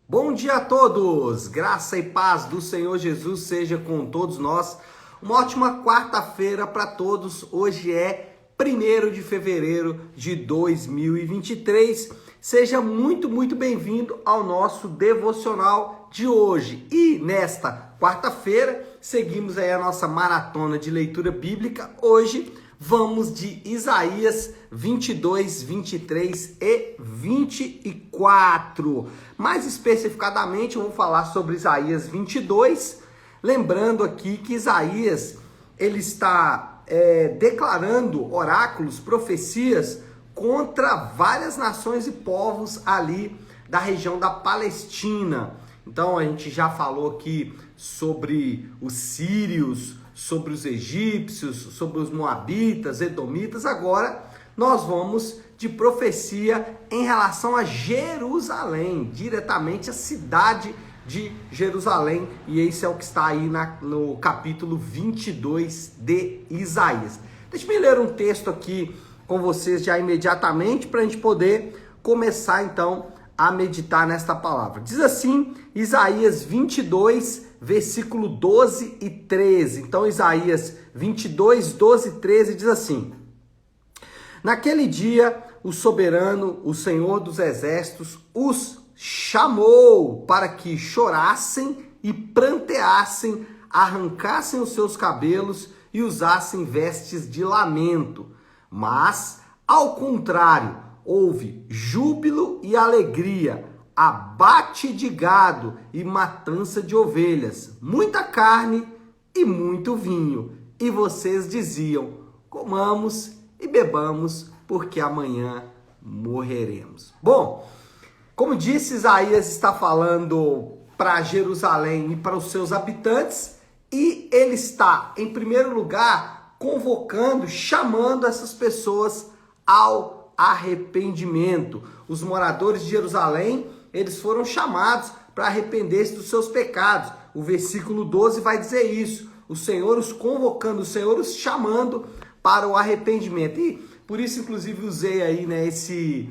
Bom dia a todos! Graça e paz do Senhor Jesus seja com todos nós. Uma ótima quarta-feira para todos. Hoje é 1º de fevereiro de 2023. Seja muito bem-vindo ao nosso devocional de hoje. E nesta quarta-feira, seguimos aí a nossa maratona de leitura bíblica. Hoje vamos de Isaías 22, 23 e 24. Mais especificadamente, eu vou falar sobre Isaías 22. Lembrando aqui que Isaías ele está declarando oráculos, profecias contra várias nações e povos ali da região da Palestina. Então a gente já falou aqui sobre os sírios, sobre os egípcios, sobre os moabitas, edomitas. Agora nós vamos de profecia em relação a Jerusalém, diretamente a cidade de Jerusalém, e esse é o que está aí no capítulo 22 de Isaías. Deixa eu ler um texto aqui com vocês já imediatamente para a gente poder começar então a meditar nesta palavra. Diz assim, Isaías 22, versículo 12 e 13. Então, Isaías 22, 12 e 13 diz assim: Naquele dia, o soberano, o Senhor dos exércitos, os chamou para que chorassem e pranteassem, arrancassem os seus cabelos e usassem vestes de lamento. Mas, ao contrário, houve júbilo e alegria, abate de gado e matança de ovelhas, muita carne e muito vinho. E vocês diziam: comamos e bebamos, porque amanhã morreremos. Bom, como disse, Isaías está falando para Jerusalém e para os seus habitantes, e ele está, em primeiro lugar, convocando, chamando essas pessoas ao arrependimento. Os moradores de Jerusalém, eles foram chamados para arrepender-se dos seus pecados. O versículo 12 vai dizer isso. O Senhor os convocando, o Senhor os chamando para o arrependimento. E por isso, inclusive, usei aí, esse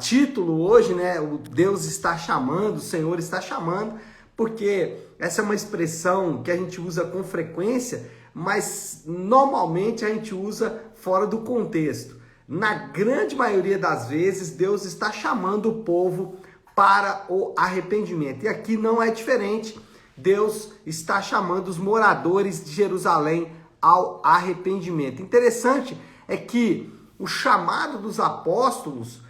título hoje, o Deus está chamando, o Senhor está chamando, porque essa é uma expressão que a gente usa com frequência, mas normalmente a gente usa fora do contexto. Na grande maioria das vezes, Deus está chamando o povo para o arrependimento. E aqui não é diferente. Deus está chamando os moradores de Jerusalém ao arrependimento. Interessante é que o chamado dos apóstolos,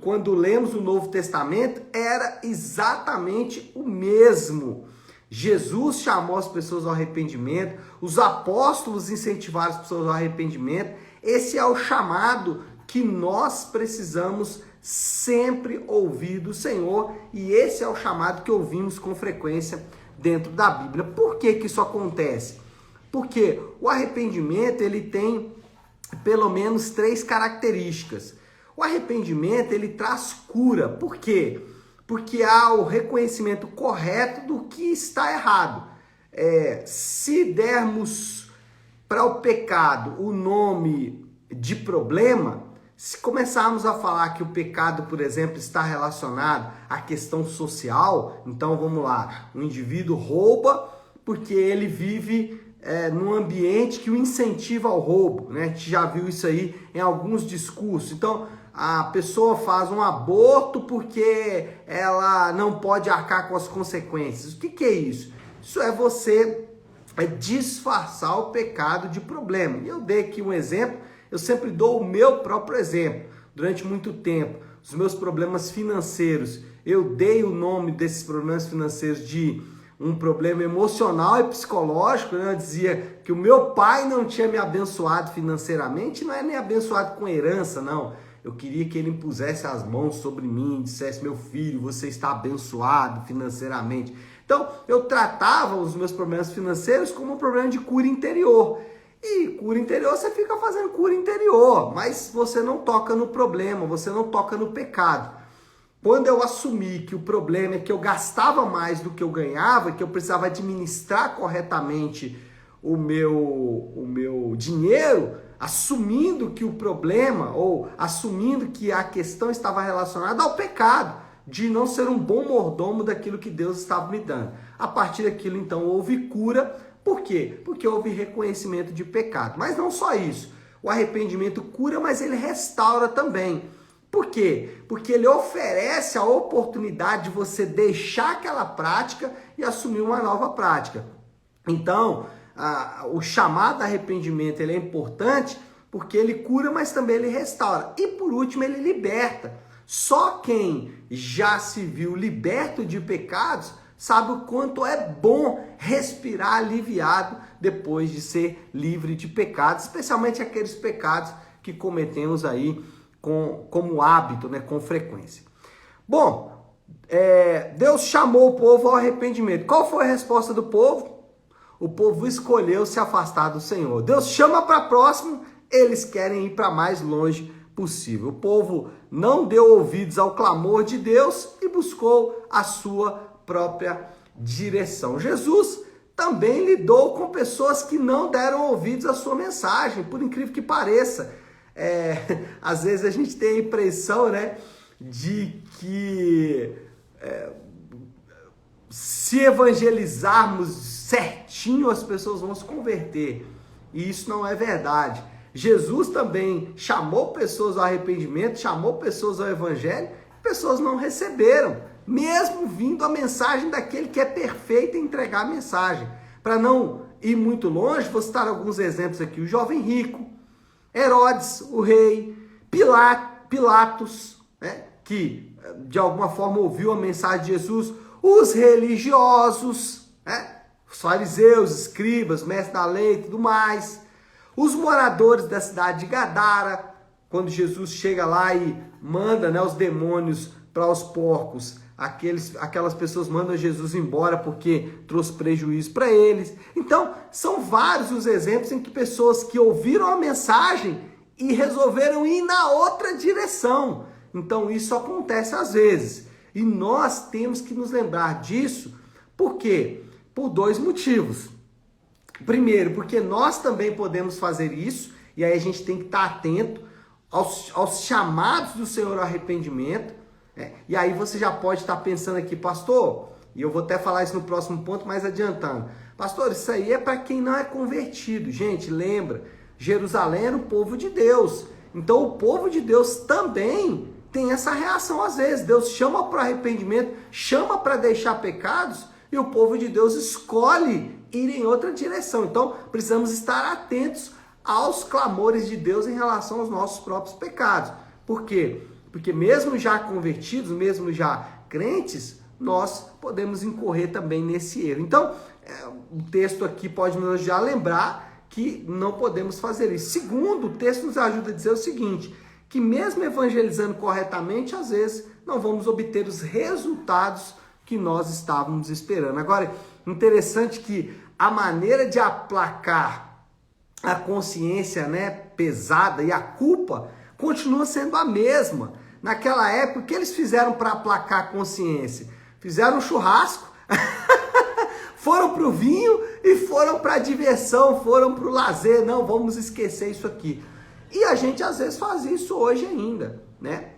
quando lemos o Novo Testamento, era exatamente o mesmo. Jesus chamou as pessoas ao arrependimento, os apóstolos incentivaram as pessoas ao arrependimento. Esse é o chamado que nós precisamos sempre ouvir do Senhor, e esse é o chamado que ouvimos com frequência dentro da Bíblia. Por que que isso acontece? Porque o arrependimento ele tem pelo menos 3 características. O arrependimento ele traz cura. Por quê? Porque há o reconhecimento correto do que está errado. Se dermos para o pecado o nome de problema, se começarmos a falar que o pecado, por exemplo, está relacionado à questão social, então vamos lá, o indivíduo rouba porque ele vive num ambiente que o incentiva ao roubo, A gente já viu isso aí em alguns discursos. Então, a pessoa faz um aborto porque ela não pode arcar com as consequências. O que é isso? Isso é você disfarçar o pecado de problema. E eu dei aqui um exemplo, eu sempre dou o meu próprio exemplo. Durante muito tempo, os meus problemas financeiros, eu dei o nome desses problemas financeiros de um problema emocional e psicológico, Eu dizia que o meu pai não tinha me abençoado financeiramente, não é nem abençoado com herança, não. Eu queria que ele impusesse as mãos sobre mim, dissesse: meu filho, você está abençoado financeiramente. Então, eu tratava os meus problemas financeiros como um problema de cura interior. E cura interior, você fica fazendo cura interior, mas você não toca no problema, você não toca no pecado. Quando eu assumi que o problema é que eu gastava mais do que eu ganhava, que eu precisava administrar corretamente o meu dinheiro, assumindo que o problema, ou assumindo que a questão estava relacionada ao pecado, de não ser um bom mordomo daquilo que Deus estava me dando. A partir daquilo, então, houve cura. Por quê? Porque houve reconhecimento de pecado. Mas não só isso. O arrependimento cura, mas ele restaura também. Por quê? Porque ele oferece a oportunidade de você deixar aquela prática e assumir uma nova prática. Então, o chamado arrependimento ele é importante porque ele cura, mas também ele restaura. E por último, ele liberta. Só quem já se viu liberto de pecados sabe o quanto é bom respirar aliviado depois de ser livre de pecados, especialmente aqueles pecados que cometemos aí como hábito, né, com frequência. Bom, Deus chamou o povo ao arrependimento. Qual foi a resposta do povo? O povo escolheu se afastar do Senhor. Deus chama para próximo, eles querem ir para mais longe possível. O povo não deu ouvidos ao clamor de Deus e buscou a sua própria direção. Jesus também lidou com pessoas que não deram ouvidos à sua mensagem, por incrível que pareça. Às vezes a gente tem a impressão, né, de que se evangelizarmos certinho as pessoas vão se converter. E isso não é verdade. Jesus também chamou pessoas ao arrependimento, chamou pessoas ao evangelho, pessoas não receberam, mesmo vindo a mensagem daquele que é perfeito em entregar a mensagem. Para não ir muito longe, vou citar alguns exemplos aqui. O jovem rico, Herodes, o rei, Pilatos, né, que de alguma forma ouviu a mensagem de Jesus, os religiosos, né, os fariseus, escribas, mestres da lei e tudo mais, os moradores da cidade de Gadara, quando Jesus chega lá e manda, né, os demônios para os porcos, aquelas pessoas mandam Jesus embora porque trouxe prejuízo para eles. Então, são vários os exemplos em que pessoas que ouviram a mensagem e resolveram ir na outra direção. Então, isso acontece às vezes. E nós temos que nos lembrar disso. Por quê? Por dois motivos. Primeiro, porque nós também podemos fazer isso, e aí a gente tem que estar atento aos chamados do Senhor ao arrependimento. E aí você já pode estar pensando aqui, pastor, e eu vou até falar isso no próximo ponto, mais adiantando. Pastor, isso aí é para quem não é convertido. Gente, lembra, Jerusalém era o povo de Deus. Então o povo de Deus também tem essa reação às vezes. Deus chama para o arrependimento, chama para deixar pecados, e o povo de Deus escolhe ir em outra direção. Então precisamos estar atentos aos clamores de Deus em relação aos nossos próprios pecados. Por quê? Porque mesmo já convertidos, mesmo já crentes, nós podemos incorrer também nesse erro. Então, o texto aqui pode nos já lembrar que não podemos fazer isso. Segundo, o texto nos ajuda a dizer o seguinte, que mesmo evangelizando corretamente, às vezes não vamos obter os resultados que nós estávamos esperando. Agora, interessante que a maneira de aplacar a consciência, né, pesada e a culpa continua sendo a mesma. Naquela época, o que eles fizeram para aplacar a consciência? Fizeram um churrasco, foram para o vinho e foram para a diversão, foram para o lazer. Não, vamos esquecer isso aqui. E a gente às vezes faz isso hoje ainda, né?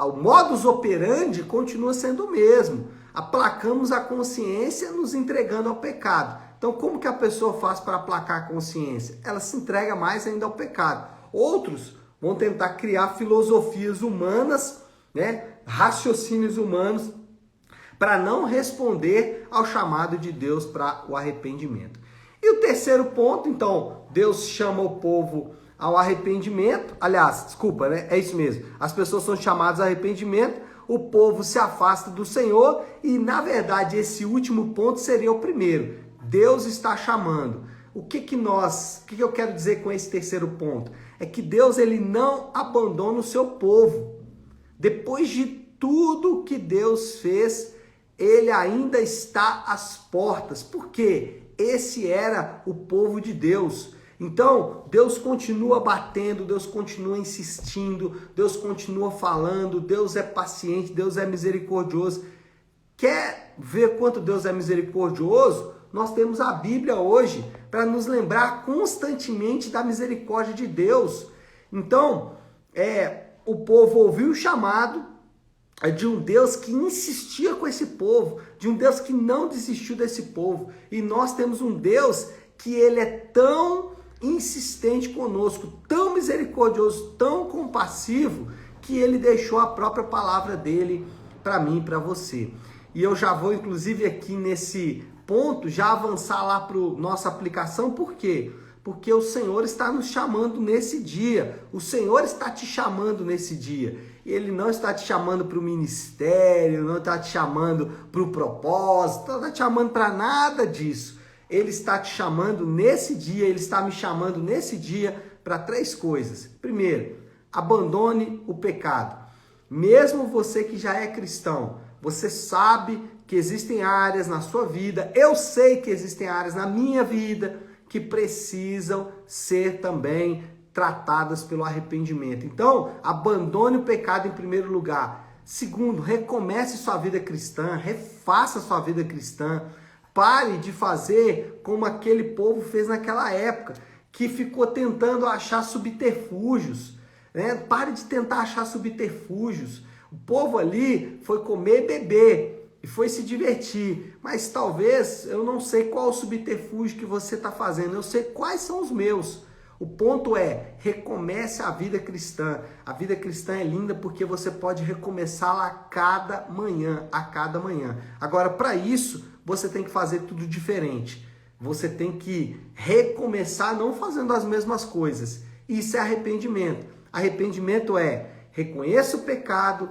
O modus operandi continua sendo o mesmo. Aplacamos a consciência nos entregando ao pecado. Então, como que a pessoa faz para aplacar a consciência? Ela se entrega mais ainda ao pecado. Outros vão tentar criar filosofias humanas, né, raciocínios humanos, para não responder ao chamado de Deus para o arrependimento. E o terceiro ponto, então, Deus chama o povo ao arrependimento. Aliás, desculpa, né? É isso mesmo. As pessoas são chamadas ao arrependimento, o povo se afasta do Senhor e, na verdade, esse último ponto seria o primeiro. Deus está chamando. O que eu quero dizer com esse terceiro ponto? É que Deus ele não abandona o seu povo. Depois de tudo que Deus fez, ele ainda está às portas. Por quê? Esse era o povo de Deus. Então, Deus continua batendo, Deus continua insistindo, Deus continua falando, Deus é paciente, Deus é misericordioso. Quer ver quanto Deus é misericordioso? Nós temos a Bíblia hoje para nos lembrar constantemente da misericórdia de Deus. Então, o povo ouviu o chamado, de um Deus que insistia com esse povo, de um Deus que não desistiu desse povo. E nós temos um Deus que ele é tão insistente conosco, tão misericordioso, tão compassivo, que ele deixou a própria palavra dele para mim e para você. E eu já vou, inclusive, aqui nesse ponto, já avançar lá para a nossa aplicação. Por quê? Porque o Senhor está nos chamando nesse dia. O Senhor está te chamando nesse dia. Ele não está te chamando para o ministério, não está te chamando para o propósito, não está te chamando para nada disso. Ele está te chamando nesse dia, ele está me chamando nesse dia para 3 coisas. Primeiro, abandone o pecado. Mesmo você que já é cristão, você sabe que existem áreas na sua vida, eu sei que existem áreas na minha vida que precisam ser também tratadas pelo arrependimento. Então, abandone o pecado em primeiro lugar. Segundo, recomece sua vida cristã, refaça sua vida cristã. Pare de fazer como aquele povo fez naquela época, que ficou tentando achar subterfúgios, né? Pare de tentar achar subterfúgios. O povo ali foi comer e beber e foi se divertir, mas talvez, eu não sei qual o subterfúgio que você está fazendo, eu sei quais são os meus. O ponto é, recomece a vida cristã. A vida cristã é linda porque você pode recomeçá-la a cada manhã, Agora, para isso, você tem que fazer tudo diferente. Você tem que recomeçar não fazendo as mesmas coisas. Isso é arrependimento. Arrependimento é, reconheça o pecado,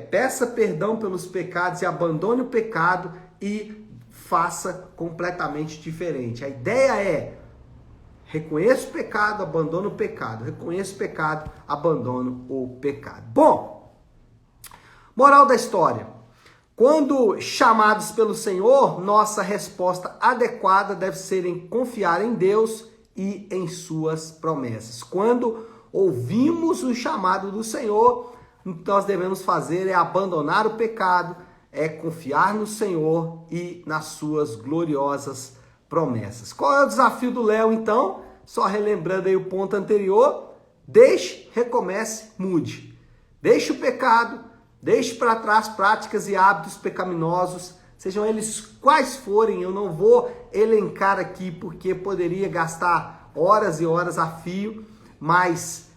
peça perdão pelos pecados e abandone o pecado e faça completamente diferente. A ideia é, reconheça o pecado, abandona o pecado. Reconheça o pecado, abandono o pecado. Bom, moral da história. Quando chamados pelo Senhor, nossa resposta adequada deve ser em confiar em Deus e em suas promessas. Quando ouvimos o chamado do Senhor, o que nós devemos fazer é abandonar o pecado, é confiar no Senhor e nas suas gloriosas promessas. Qual é o desafio do Léo, então? Só relembrando aí o ponto anterior, deixe, recomece, mude. Deixe o pecado, deixe para trás práticas e hábitos pecaminosos, sejam eles quais forem. Eu não vou elencar aqui porque poderia gastar horas e horas a fio, mas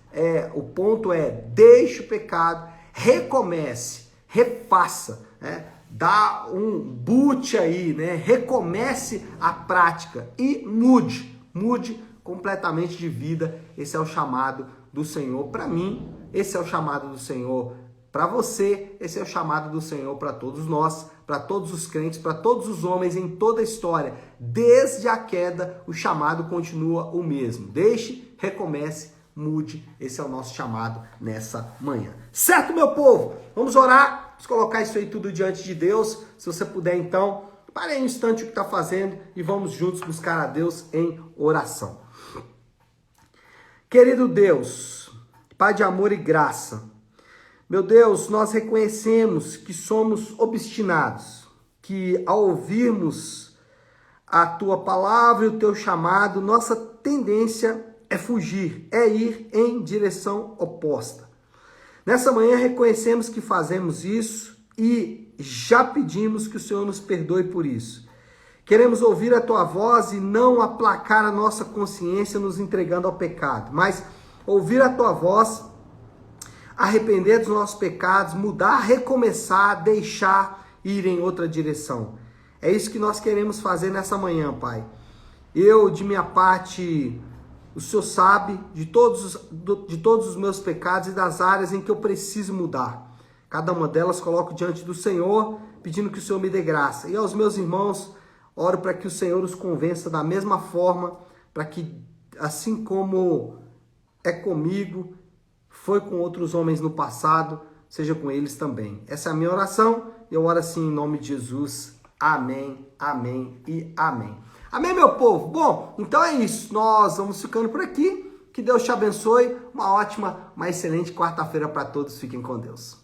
o ponto é, deixe o pecado, recomece, refaça, né? Dá um boot aí, né? Recomece a prática e mude completamente de vida. Esse é o chamado do Senhor para mim, esse é o chamado do Senhor para você, esse é o chamado do Senhor para todos nós, para todos os crentes, para todos os homens em toda a história. Desde a queda, o chamado continua o mesmo. Deixe, recomece, mude. Esse é o nosso chamado nessa manhã. Certo, meu povo? Vamos orar, vamos colocar isso aí tudo diante de Deus. Se você puder, então, pare aí um instante o que está fazendo e vamos juntos buscar a Deus em oração. Querido Deus, Pai de amor e graça, meu Deus, nós reconhecemos que somos obstinados, que ao ouvirmos a Tua palavra e o Teu chamado, nossa tendência é fugir, é ir em direção oposta. Nessa manhã reconhecemos que fazemos isso e já pedimos que o Senhor nos perdoe por isso. Queremos ouvir a Tua voz e não aplacar a nossa consciência nos entregando ao pecado, mas ouvir a Tua voz, arrepender dos nossos pecados, mudar, recomeçar, deixar ir em outra direção. É isso que nós queremos fazer nessa manhã, Pai. Eu, de minha parte, o Senhor sabe de todos os meus pecados e das áreas em que eu preciso mudar. Cada uma delas coloco diante do Senhor, pedindo que o Senhor me dê graça. E aos meus irmãos, oro para que o Senhor os convença da mesma forma, para que, assim como é comigo, foi com outros homens no passado, seja com eles também. Essa é a minha oração e eu oro assim em nome de Jesus. Amém, amém e amém. Amém, meu povo? Bom, então é isso. Nós vamos ficando por aqui. Que Deus te abençoe. Uma ótima, uma excelente quarta-feira para todos. Fiquem com Deus.